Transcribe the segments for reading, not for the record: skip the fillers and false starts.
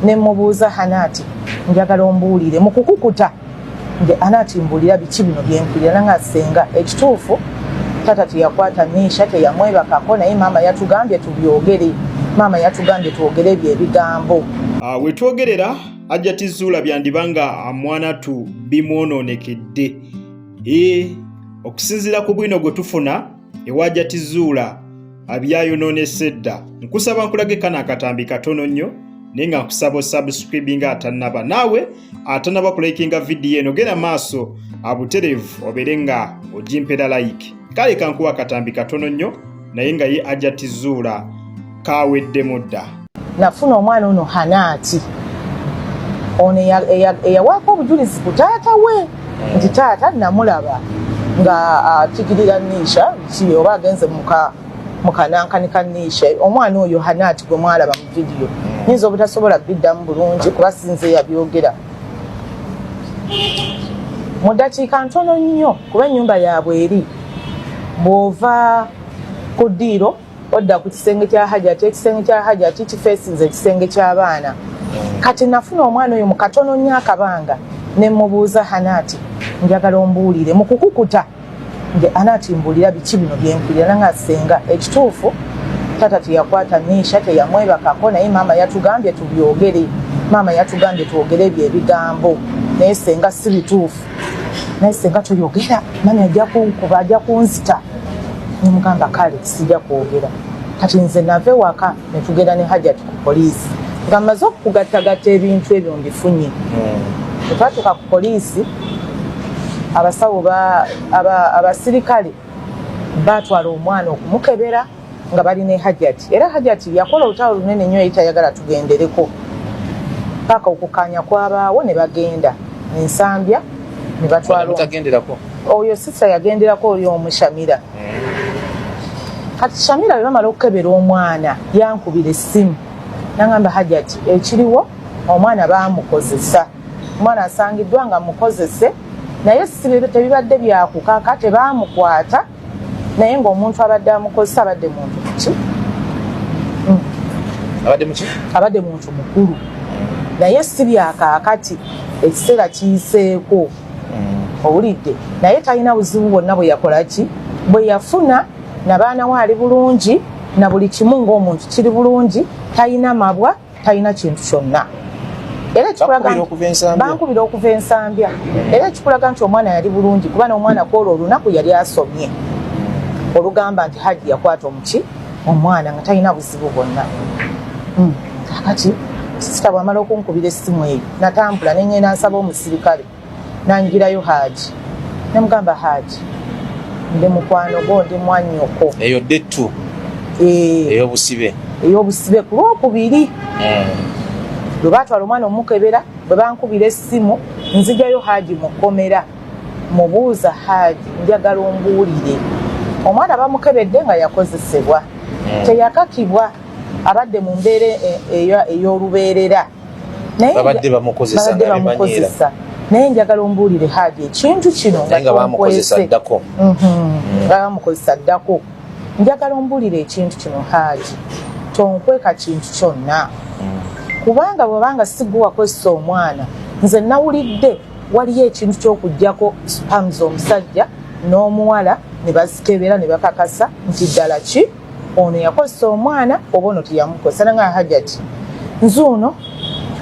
ne mubuuza Hanaati njagala ombuulire mu kukukuta nge Hanaati mbuulira biki bino byenkulira nanga senga ekituufu tata teyakwata Nisha teyamwebakako naye maama yatugambye tubyogere maama yatugambye twogere ebigambo wetwogerera Hajjati Zuula byandibanga Mwanatu bimwononekedde okusinziira ku bwino gwe tufuna ewa Hajjati Zuula abyayonoonese dda nkusaba nkulage kana akatambi katono nnyo naye nga nkusaba subscribinga atannaba naawe atannaba kulikinga vidiyo eno genda maaso abuterevu obeere nga ogimpera like kale kankuwa akatambi katono nnyo naye nga ye Hajjati Zuula kaweddemu dda nafuna omwana ono Hanaati ono eyawaako obujulizi ku taata we nti taata namulaba nga atigirira Nisha oba agenze mukanankani ka Nisha omwana oyo Hanaati gwe mwalaba mu vidiyo nyinza obutasobola biddamu bulungi kuba sinze yabyogera mu ddakiika ntono nnyo kuba ennyumba yaabwe eri bw'ova ku ddiiro odda ku kisenge kya Hajjati ekisenge kya Hajjati kifeesinze ekisenge ky'abaana kati nafuna omwana oyo mu katono nnyo akabanga ne mubuuza Hanaati njagala ombuulire mu kukukuta nge Hanaati mbuulira biki bino byenkulira nanga senga ekituufu tata teyakwata Nisha teyamwebakako naye maama yatugambye tubyogere maama yatugambye twogere ebigambo naye senga si bituufu naye senga tuyogera maama ajja kunkuba ajja kunzita nemugamba kale sijja kwogera kati nze nave waka ne tugenda ne Hajjati ku poliisi nga mmaze okugattagatta ebintu ebyo mbifunye twatuuka ku poliisi abasawo abasirikale batwala omwana okumukebera nga bali ne Hajjati era Hajjati yakola olutalo lunene nnyo yitayagala tugendereko paka okukanya kwabaawo ne bagenda ensambya ne batwala oyo sisa yagenderako oli omushamira kati Shamira bwe bamala okukebera omwana yankubira essimu nangamba Hajjati ekiriwo omwana baamukozesa omwana asangiddwa nga mukozese naye tebibadde byakukaka tebaamukwata naye ng'omuntu abadde amukozesa abadde muntu ki abadde muntu mukulu naye si byakaakati ekiseera kiyiseeko owulidde naye talina buzibu bwonna bwe yakola ki bwe yafuna nabaana we ali bulungi na buli kimu ng'omuntu kiri bulungi talina mabwa talina kintu kyonna era bankubira okuva ensambya era ekikulaga nti omwana yali bulungi kuba n'omwana kwolwo olunaku yali asomye olugamba nti Hajji yakwata omuki omwana nga talina buzibu bwonna kakati sisita bwamala okunkubira essimu eyo natambula neŋŋenda nsaba omusirikale nanjirayo Hajji nemugamba Hajji ndi mukwano gwo ndi mwannyoko eyo ddettu ey'obusibe ku lwokubiri lwe baatwala omwana omukebera bwe bankubira essimu nzijayo Hajji mukomera mubuuza Hajji njagala ombuulire omwana bamukebedde nga yakozesebwa teyakakibwa abadde mu mbeera ey'olubeerera babadde bamukozesa naye njagala ombuulire Hajji ekintu kino nga bamukozesa ddako bamukozesa ddako njagala ombuulire ekintu kino Hajji tonkweka kintu kyonna kubanga bwebanga sigwe wakozesa omwana nze nawulidde waliyo ekintu ky'okuggyako spams omusajja n'omuwala ne bazikebera ne bakakasa nti ddala ki ono yakozesa omwana oba ono teyamukozesa nanga Hajjati nzuuno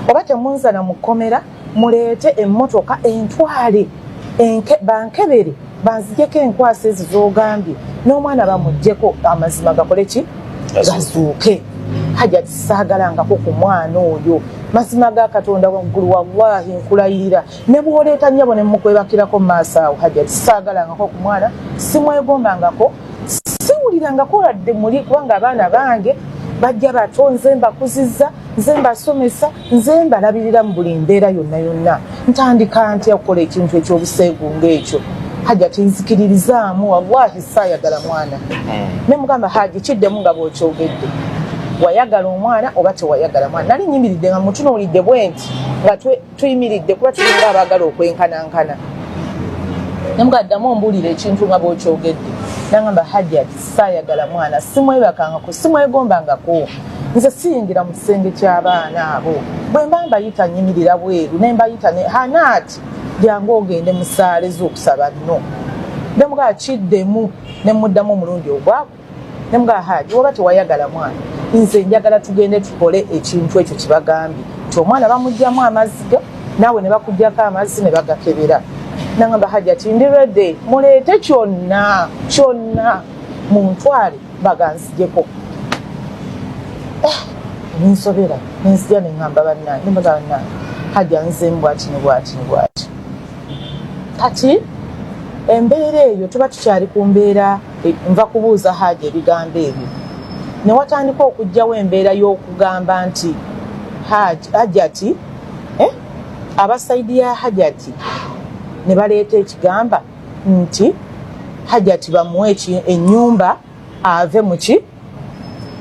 oba temunzana mukomera muleete emmotoka entwale bankebere banzijeko enkwasa ezo z'ogambye n'omwana bamuggyeko amazima gakole ki gazuuke Hajjati saagalangako ku mwana oyo mazima ga Katonda waggulu wallahi nkulayirira ne bw'oleeta nnyabo ne mukwebakirako mu maaso awo Hajjati saagalangako ku mwana simwegombangako siwulirangako ladde muli kubanga abaana bange bajja bato nze mbakuzizza nze mbasomesa nze mbalabirira mu buli mbeera yonna yonna ntandika ntya okukola ekintu ekyobuseegu ng'ekyo Hajjati nzikiririzaamu wallahi saayagala mwana ne mugamba Hajji kiddemu nga bw'okyogedde wayagala omwana oba tewayagala mwana nali nyimiridde nga mutunuulidde bwenti nga tuyimiridde kuba tulinga abaagala okwenkanankana nemugaddamu ombuulira ekintu nga bw'okyogedde nangamba Hajjati saayagala mwana simwebakangako simwegombangako nze siyingira mu kisenge ky'abaana abo bwe mba mbayita nyimirira bweru ne mbayita ne hanaati jangu ogende mu ssaala z'okusaba nno ne mugaa kiddemu ne muddamu omulundi ogwako ne mugaa Hajji oba tewayagala mwana nze njagala tugende tukole ekintu ekyo kibagambye nti omwana bamuggyamu amazzi ge naawe ne bakuggyako amazzi ne bagakebera nangamba Hajji ati ndi ready muleete kyonna muntwale baganzijeko ninsobera nenzija neŋŋamba bannange nembaga bannange Hajji anzemu bwati ne bwati kati embeera eyo tuba tukyali ku mbeera nva kubuuza Hajji ebigambo ebyo ne watandika okujjawo embeera y'okugamba nti Hajji ati abasayidi ya Hajji ati ne baleeta ekigamba nti Hajji ati bamuwe ennyumba ave muki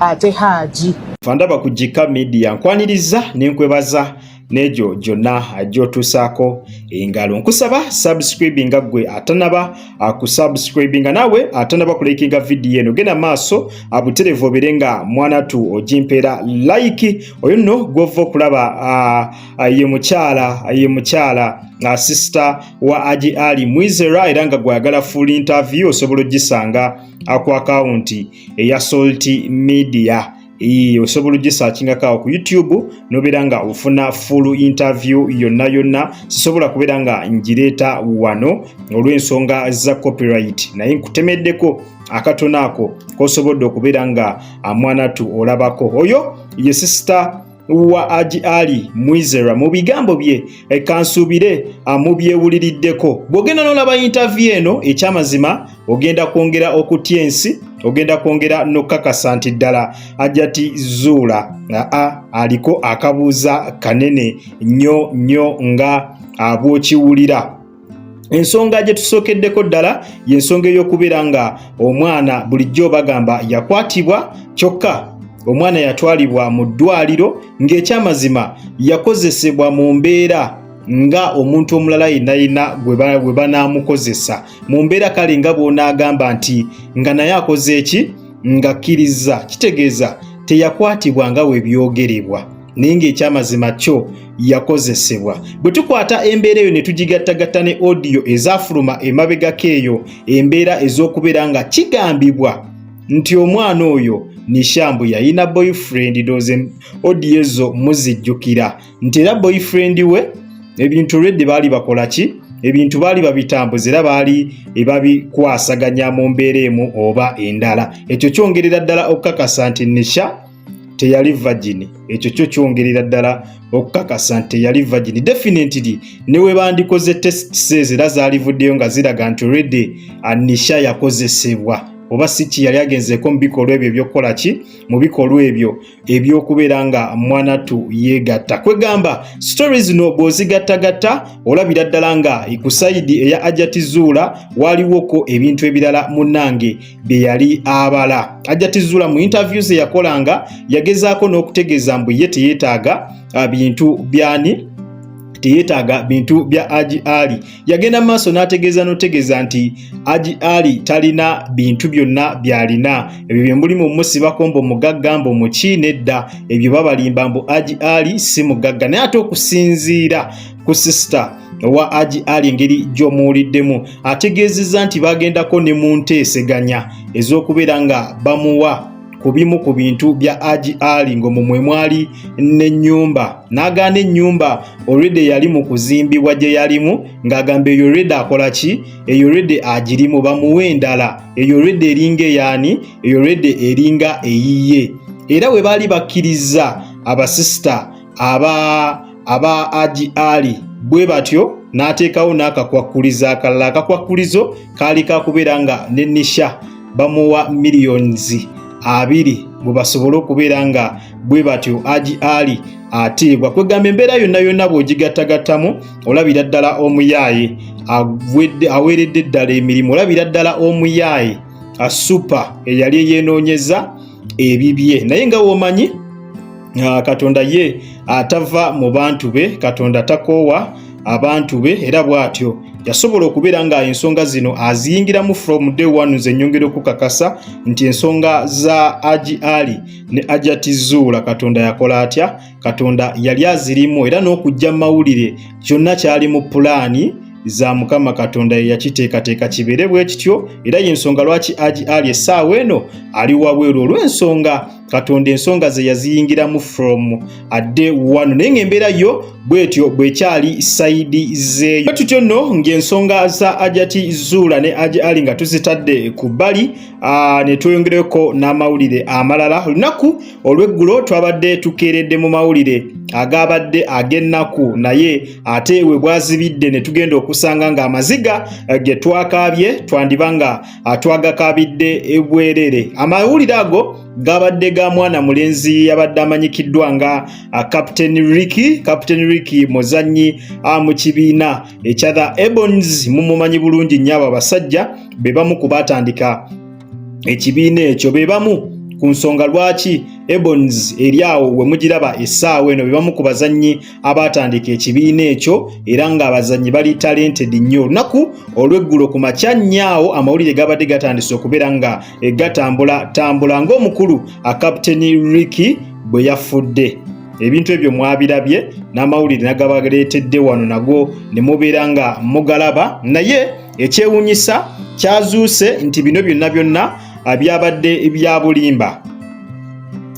ate Hajji fandaba ku Jika Media nkwaniriza nenkwebaza nejo jonna ajotusaako engalo nkusaba subscribinga gwe atanaba akusubscribinga nawe atanaba kulikinga video eno gena maaso abuterevu oberenga mwana tu ojimpera like oyo nno gwovo kulaba ye mukyala sister wa Haji Ali Mwizera era nga gwagala full interview osobola gisanga ku account eya Salt Media osobola ogisearchinga kawo ku YouTube noberanga ufuna full interview yonna sisobola kuberanga njireta wano olw'ensonga za copyright naye nkutemeddeko akatono ako kosobodde okuberanga mwana tu olabako oyo ye sister wa Haji Ali Mwizera mu bigambo bye kansuubire amubyewuliriddeko bw'ogenda n'olaba interview eno ekyamazima ogenda kwongera okutya ensi ogenda kwongera n'okakasa nti ddala Hajjati Zuula aliko akabuuza kanene nnyo nga abwokiwulira. Ensonga gye tusookeddeko ddala y'ensonga ey'okubeera nga omwana bulijjo bagamba yakwatibwa kyokka omwana yatwalibwa mu ddwaliro ng'ekyamazima yakozesebwa mu mbeera nga omuntu omulala yenna gwe banaamukozesa mu mbeera kale nga bw'onaagamba nti nga naye akoze eki nga kkiriza kitegeeza teyakwatibwa nga we byogerebwa naye ng'ekyamazima kyo yakozesebwa. Bwe tukwata embeera eyo ne tugigattagatta ne audio ezaafuluma emabegako eyo embeera ez'okubeera nga kigambibwa nti omwana oyo Nishambu yalina boyfriend doze audio ezo muzijjukira nti era boyfriend we ebintu redde baali bakola ki ebintu baali babitambuza era baali ebabikwasaganya mu mbeera emu oba endala. Ekyo kyongerera ddala okukakasa nti Nisha teyali virgin. Ekyo kyo kyongerera ddala okukakasa nti teyali virgin. Definitely newe bandikoze test era zaalivuddeyo nga ziraga nti redde Nisha yakozesebwa oba si yali agenzeeko mu bikolwa ebyo ebyokukola ki mu bikolwa ebyo ebyokubeera nga mwana tu yeegatta. Kwegamba stories zino bw'ozigattagatta olabira ddala nga ku sayidi eya Hajjati Zuula waliwoko ebintu ebirala munnange bye yali abala. Hajjati Zuula mu interviews yakolanga yagezaako n'okutegeeza mbu ye teyeetaaga bintu byani teyetaaga bintu bya Haji Ali. Yagenda maaso n'ategeeza n'otegeeza nti Haji Ali talina bintu byonna byalina ebyo byemulimu omusibako mbu mugagga mbu muki nedda ebyo babalimba mbu Haji Ali si mugagga naye ate okusinziira ku sister wa Haji Ali engeri gy'omuwuliddemu ategeezezza nti bagendako ne mu nteeseganya ez'okubeera nga bamuwa ku bimu ku bintu bya Haji Ali ng'omwo mwe mwali n'ennyumba n'agaana ennyumba already yali mu kuzimbibwa gye yalimu ng'agamba eyo already akola ki eyo already agirimu bamuwe endala eyo already eringa eyaani eyo already eringa eyiye. Era we baali bakkiriza abasista aba Haji Ali bwe batyo n'ateekawo n'akakwakkulizo akalala. Akakwakkulizo kaali kakubeera nga ne Nisha bamuwa millions 2 bwe basobole okubeera nga bwe batyo Haji Ali ateebwa. Kwegamba embeera yonna bw'ogigattagattamu olabira ddala omuyaaye aweeredde ddala emirimu olabira ddala omuyaaye asupa eyali eyeenoonyeza ebibye naye nga w'omanyi Katonda ye atava mu bantu be Katonda takoowa abantu be era bw'atyo yasobola okubeera nga ensonga zino aziyingiramu from day one. Nze nnyongera okukakasa nti ensonga za Haji Ali ne Hajjati Zuula Katonda yakola atya? Katonda yali azirimu, era n'okujja mu mawulire kyonna kyali mu pulaani za Mukama Katonda yakiteekateeka kibeere bwe kityo. Era y'ensonga lwaki Haji Ali essaawa eno ali wabweru olw'ensonga Katonda ensonga ze yaziyingiramu from day one. Naye ng'embeera yo bwetyo bwekyali sayidi zeeyo. Tutyo nno ng'ensonga za Hajjati Zuula ne Haji Ali nga tuzitadde ku bbali, ne tweyongereko n'amawulire amalala. Olunaku olw'eggulo twabadde tukeeredde mu mawulire agabadde ag'ennaku, naye ate we bwazibidde ne tugenda okusanga ng'amaziga ge twakaabye twandiba nga twagakaabidde ebwerere. Amawulire ago gabadde ga mwana mulenzi yabadde amanyikiddwa nga Captain Ricky muzannyi mu kibiina ekya The Ebonies. Mumumanyi bulungi nnyo abo abasajja be bamu ku batandika ekibiina ekyo, be bamu ku nsonga lwaki Ebonies eri awo we mugiraba essaawa eno, be bamu ku bazannyi abatandika ekibiina ekyo era nga abazannyi bali talented nnyo. Olunaku olw'eggulo ku makya nnyaawo amawulire gabadde gatandise okubeera nga gatambula ng'omukulu Captain Ricky bwe yafudde. Ebintu ebyo mwabirabye n'amawulire nagabaleetedde wano nago ne mubeera nga mugalaba, naye ekyewuunyisa kyazuuse nti bino byonna byabadde bya bulimba.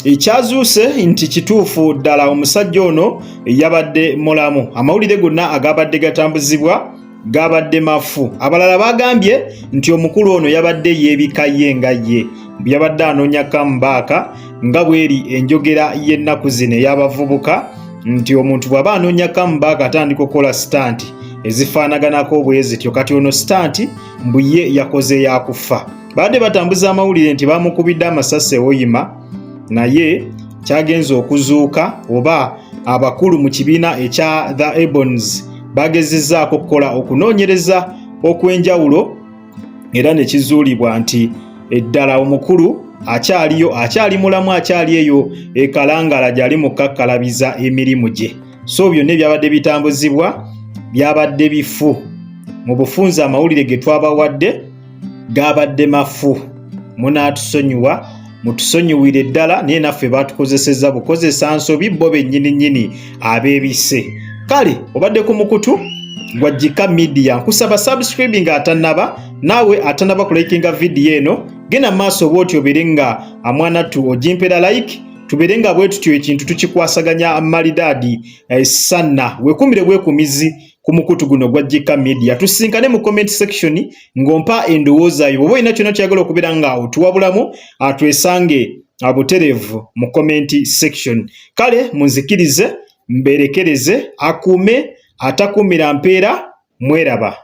Ekyazuuse nti kituufu ddala omusajja ono yabadde mulamu. Amawulire gonna agabadde gatambuzibwa gabadde mafu. Abalala bagambye nti omukulu ono yabadde yeebika ye nga ye, yabadde anoonya kambaaka nga bweri enjogera y'ennaku zino ey'abavubuka nti omuntu bw'aba anoonya kambaaka atandika okukola sitanti ezifaanaganako bwe zityo. Kati ono sitanti mbu ye yakoze yakufa. Badde batambuza amawulire nti bamukubidde amasasi ewoyima, naye kyagenza okuzuuka oba abakulu mu kibiina ekya The Ebonies bagezezzaako okukola okunoonyereza okw'enjawulo, era ne kizuulibwa nti eddala omukulu akyali mulamu, akyali eyo ekalangala gy'ali mu kakkalabiza emirimu gye. So byonna byabadde bitambuzibwa byabadde bifu. Mu bufunze amawulire ge twabawadde gabadde mafu. Munaatusonyiwa, mutusonyiwire ddala, naye naffe batukozesezza bukozesa nsobi bo bennyini abeebise. Kale obadde ku mukutu gwa Jika Media, nkusaba subscribing atannaba, naawe atannaba kulikinga video eno, genda maaso bwoti obeere nga amwanatu ogimpera like, tubeere nga bwe tutyo ekintu tukikwasaganya malidaadi sanna. Weekuumire bwekumizi ku mukutu guno gwa Jika Media. Tusinkane mu comment section ng'ompa endowooza yo. Bw'oba olina kyonna kyagala okubeera nga otuwabulamu, twesange butereevu mu comment section. Kale munzikirize mberekereze, akuume atakuumira mpeera. Mweraba.